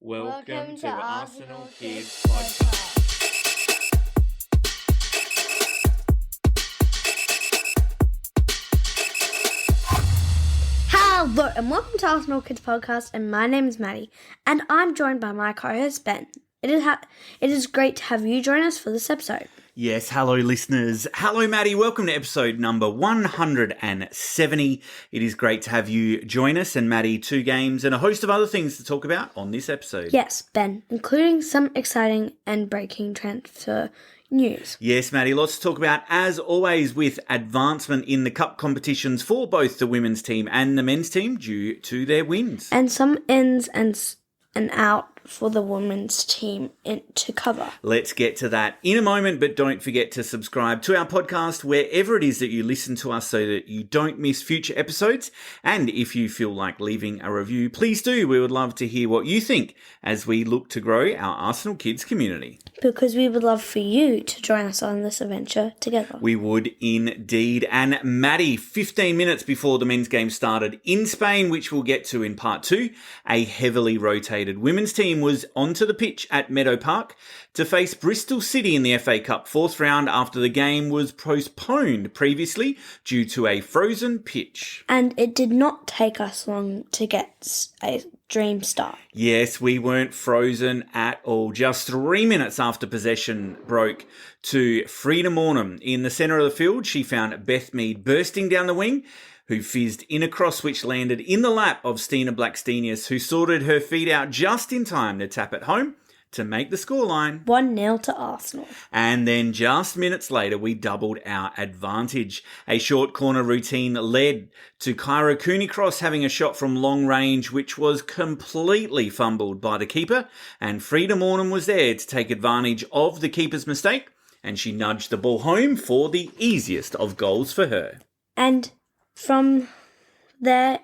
Welcome to Arsenal Kids Podcast. Hello and welcome to Arsenal Kids Podcast, and my name is Madi, and I'm joined by my co-host Ben. It is great to have you join us for this episode. Yes, hello listeners. Hello Maddie, welcome to episode number 170. It is great to have you join us, and Maddie, 2 games and a host of other things to talk about on this episode. Yes, Ben, including some exciting and breaking transfer news. Yes, Maddie, lots to talk about as always, with advancement in the cup competitions for both the women's team and the men's team due to their wins. And some ins and out for the women's team to cover. Let's get to that in a moment, but don't forget to subscribe to our podcast wherever it is that you listen to us so that you don't miss future episodes. And if you feel like leaving a review, please do. We would love to hear what you think as we look to grow our Arsenal Kids community. Because we would love for you to join us on this adventure together. We would indeed. And Maddie, 15 minutes before the men's game started in Spain, which we'll get to in part 2, a heavily rotated women's team was onto the pitch at Meadow Park to face Bristol City in the FA Cup 4th round after the game was postponed previously due to a frozen pitch. And it did not take us long to get a dream start. Yes, we weren't frozen at all. Just 3 minutes after possession broke to Frida Mornham in the centre of the field, she found Beth Mead bursting down the wing, who fizzed in a cross which landed in the lap of Stina Blackstenius, who sorted her feet out just in time to tap it home to make the scoreline 1-0 to Arsenal. And then just minutes later, we doubled our advantage. A short corner routine led to Kyra Cooney-Cross having a shot from long range, which was completely fumbled by the keeper. And Frida Mornham was there to take advantage of the keeper's mistake, and she nudged the ball home for the easiest of goals for her. And from there,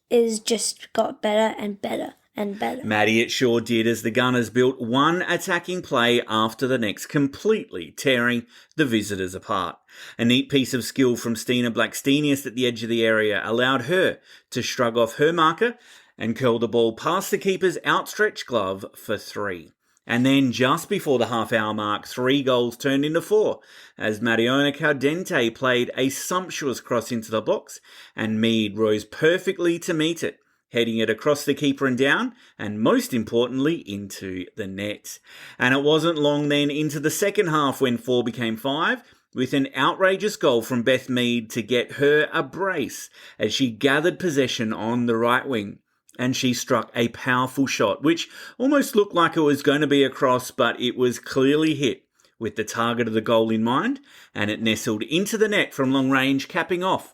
it just got better and better and better. Maddie, it sure did, as the Gunners built one attacking play after the next, completely tearing the visitors apart. A neat piece of skill from Stina Blackstenius at the edge of the area allowed her to shrug off her marker and curl the ball past the keeper's outstretched glove for 3. And then just before the half-hour mark, 3 goals turned into 4 as Mariona Caldente played a sumptuous cross into the box and Mead rose perfectly to meet it, heading it across the keeper and down, and most importantly, into the net. And it wasn't long then into the second half when 4 became 5, with an outrageous goal from Beth Mead to get her a brace as she gathered possession on the right wing. And she struck a powerful shot, which almost looked like it was going to be a cross, but it was clearly hit with the target of the goal in mind, and it nestled into the net from long range, capping off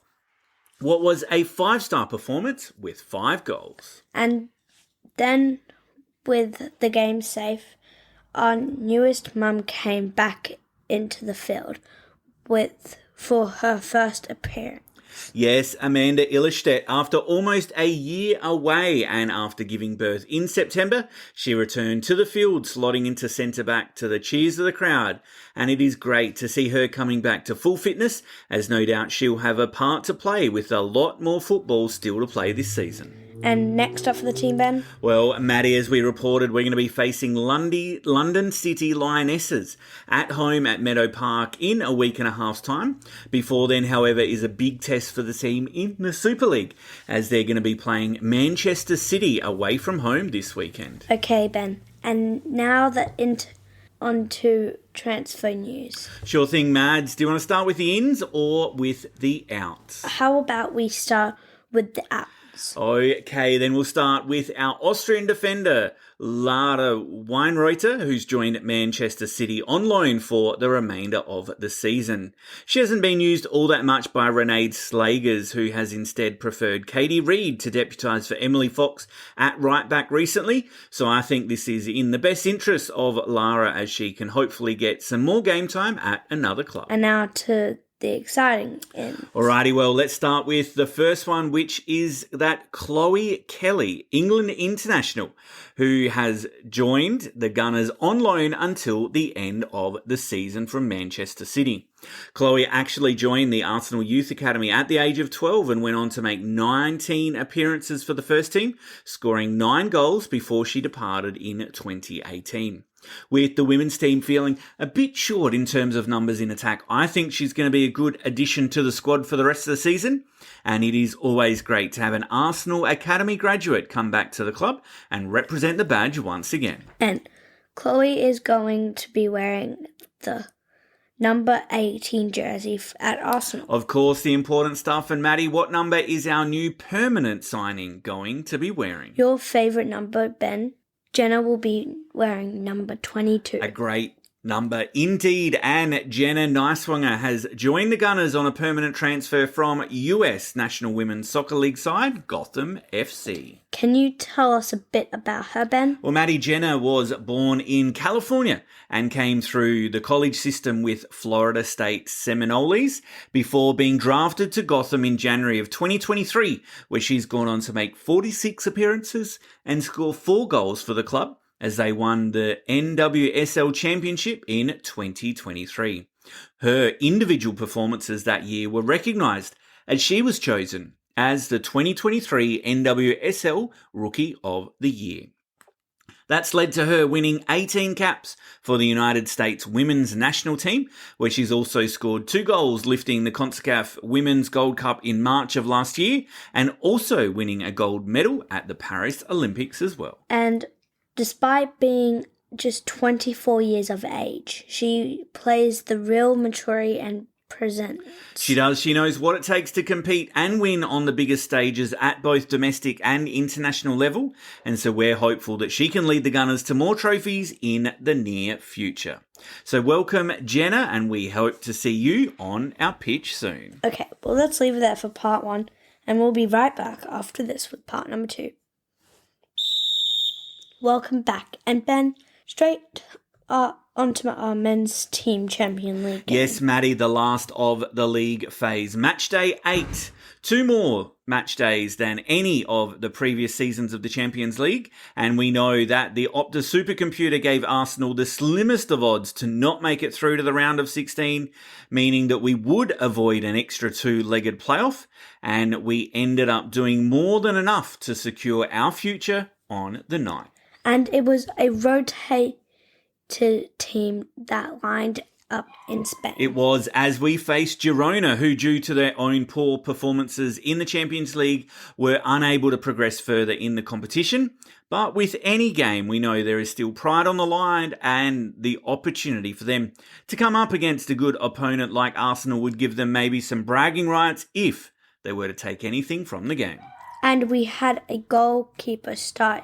what was a 5-star performance with 5 goals. And then, with the game safe, our newest mum came back into the field for her first appearance. Yes, Amanda Illerstedt, after almost a year away and after giving birth in September, she returned to the field, slotting into centre-back to the cheers of the crowd. And it is great to see her coming back to full fitness, as no doubt she'll have a part to play with a lot more football still to play this season. And next up for the team, Ben? Well, Maddie, as we reported, we're going to be facing London City Lionesses at home at Meadow Park in a week and a half's time. Before then, however, is a big test for the team in the Super League, as they're going to be playing Manchester City away from home this weekend. Okay, Ben. And now on to transfer news. Sure thing, Mads. Do you want to start with the ins or with the outs? How about we start with the outs? Okay, then we'll start with our Austrian defender, Laura Wienroither, who's joined Manchester City on loan for the remainder of the season. She hasn't been used all that much by Renee Slagers, who has instead preferred Katie Reid to deputise for Emily Fox at right back recently. So I think this is in the best interest of Lara, as she can hopefully get some more game time at another club. And now to the exciting end. Alrighty, well, let's start with the first one, which is that Chloe Kelly, England international, who has joined the Gunners on loan until the end of the season from Manchester City. Chloe actually joined the Arsenal Youth Academy at the age of 12 and went on to make 19 appearances for the first team, scoring 9 goals before she departed in 2018. With the women's team feeling a bit short in terms of numbers in attack, I think she's going to be a good addition to the squad for the rest of the season. And it is always great to have an Arsenal Academy graduate come back to the club and represent the badge once again. And Chloe is going to be wearing the number 18 jersey at Arsenal. Of course, the important stuff. And Maddie, what number is our new permanent signing going to be wearing? Your favourite number, Ben. Jenna will be wearing number 22. A great number indeed. And Jenna Nighswonger has joined the Gunners on a permanent transfer from US National Women's Soccer League side, Gotham FC. Can you tell us a bit about her, Ben? Well, Madi, Jenna was born in California and came through the college system with Florida State Seminoles before being drafted to Gotham in January of 2023, where she's gone on to make 46 appearances and score 4 goals for the club as they won the NWSL Championship in 2023. Her individual performances that year were recognised as she was chosen as the 2023 NWSL Rookie of the Year. That's led to her winning 18 caps for the United States women's national team, where she's also scored 2 goals, lifting the CONCACAF Women's Gold Cup in March of last year, and also winning a gold medal at the Paris Olympics as well. And despite being just 24 years of age, she plays the real maturity and presents. She does. She knows what it takes to compete and win on the biggest stages at both domestic and international level. And so we're hopeful that she can lead the Gunners to more trophies in the near future. So welcome, Jenna, and we hope to see you on our pitch soon. Okay, well, let's leave it there for part 1, and we'll be right back after this with part number 2. Welcome back. And Ben, straight onto our men's team Champions League game. Yes, Maddie, the last of the league phase. Match day 8. 2 more match days than any of the previous seasons of the Champions League. And we know that the Opta supercomputer gave Arsenal the slimmest of odds to not make it through to the round of 16, meaning that we would avoid an extra 2-legged playoff. And we ended up doing more than enough to secure our future on the night. And it was a rotated team that lined up in Spain. It was, as we faced Girona, who due to their own poor performances in the Champions League were unable to progress further in the competition. But with any game, we know there is still pride on the line, and the opportunity for them to come up against a good opponent like Arsenal would give them maybe some bragging rights if they were to take anything from the game. And we had a goalkeeper start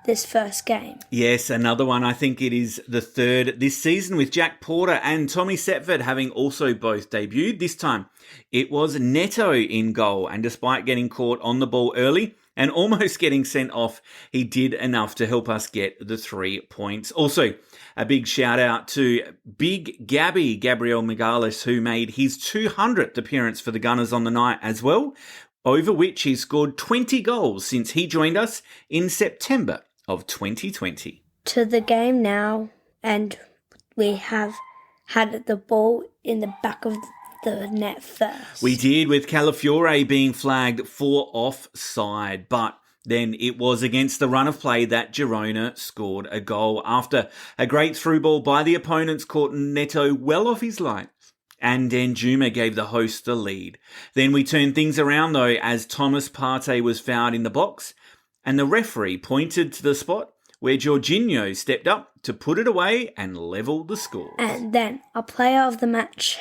this first game. Yes, another one. I think it is the third this season, with Jack Porter and Tommy Setford having also both debuted. This time it was Neto in goal, and despite getting caught on the ball early and almost getting sent off, he did enough to help us get the 3 points. Also, a big shout out to Big Gabby, Gabriel Magalhaes, who made his 200th appearance for the Gunners on the night as well, over which he scored 20 goals since he joined us in September of 2020. To the game now, and we have had the ball in the back of the net first. We did, with Calafiore being flagged for offside, but then it was against the run of play that Girona scored a goal after a great through ball by the opponents caught Neto well off his line. And Danjuma gave the hosts the lead. Then we turned things around though, as Thomas Partey was fouled in the box, and the referee pointed to the spot where Jorginho stepped up to put it away and level the score. And then our player of the match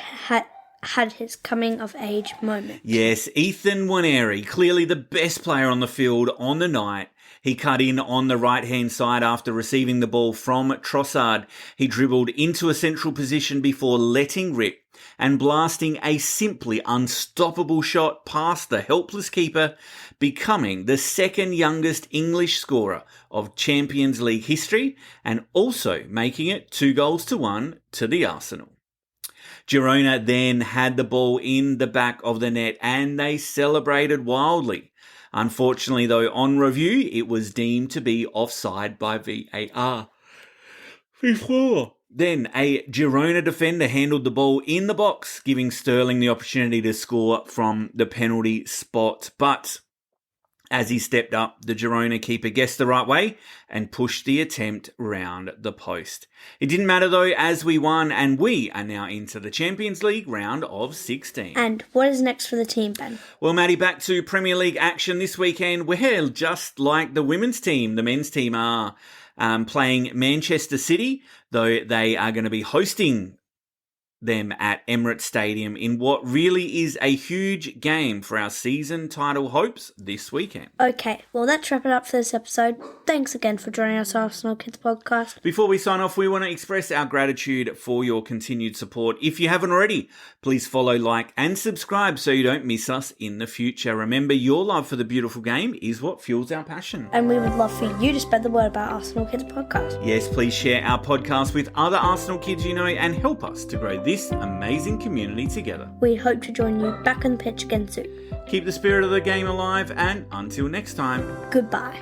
had his coming of age moment. Yes, Ethan Nwaneri, clearly the best player on the field on the night. He cut in on the right-hand side after receiving the ball from Trossard. He dribbled into a central position before letting rip and blasting a simply unstoppable shot past the helpless keeper, becoming the second youngest English scorer of Champions League history and also making it 2-1 to the Arsenal. Girona then had the ball in the back of the net and they celebrated wildly. Unfortunately, though, on review, it was deemed to be offside by VAR before Then a Girona defender handled the ball in the box, giving Sterling the opportunity to score from the penalty spot. But as he stepped up, the Girona keeper guessed the right way and pushed the attempt round the post. It didn't matter though, as we won and we are now into the Champions League round of 16. And what is next for the team, Ben? Well, Maddie, back to Premier League action this weekend. We're just like the women's team. The men's team are playing Manchester City, though they are going to be hosting them at Emirates Stadium in what really is a huge game for our season title hopes this weekend. Okay, well, let's wrap it up for this episode. Thanks again for joining us, Arsenal Kids Podcast. Before we sign off, we want to express our gratitude for your continued support. If you haven't already, please follow, like, and subscribe so you don't miss us in the future. Remember, your love for the beautiful game is what fuels our passion. And we would love for you to spread the word about Arsenal Kids Podcast. Yes, please share our podcast with other Arsenal kids you know and help us to grow this amazing community together. We hope to join you back on the pitch again soon. Keep the spirit of the game alive, and until next time, Goodbye.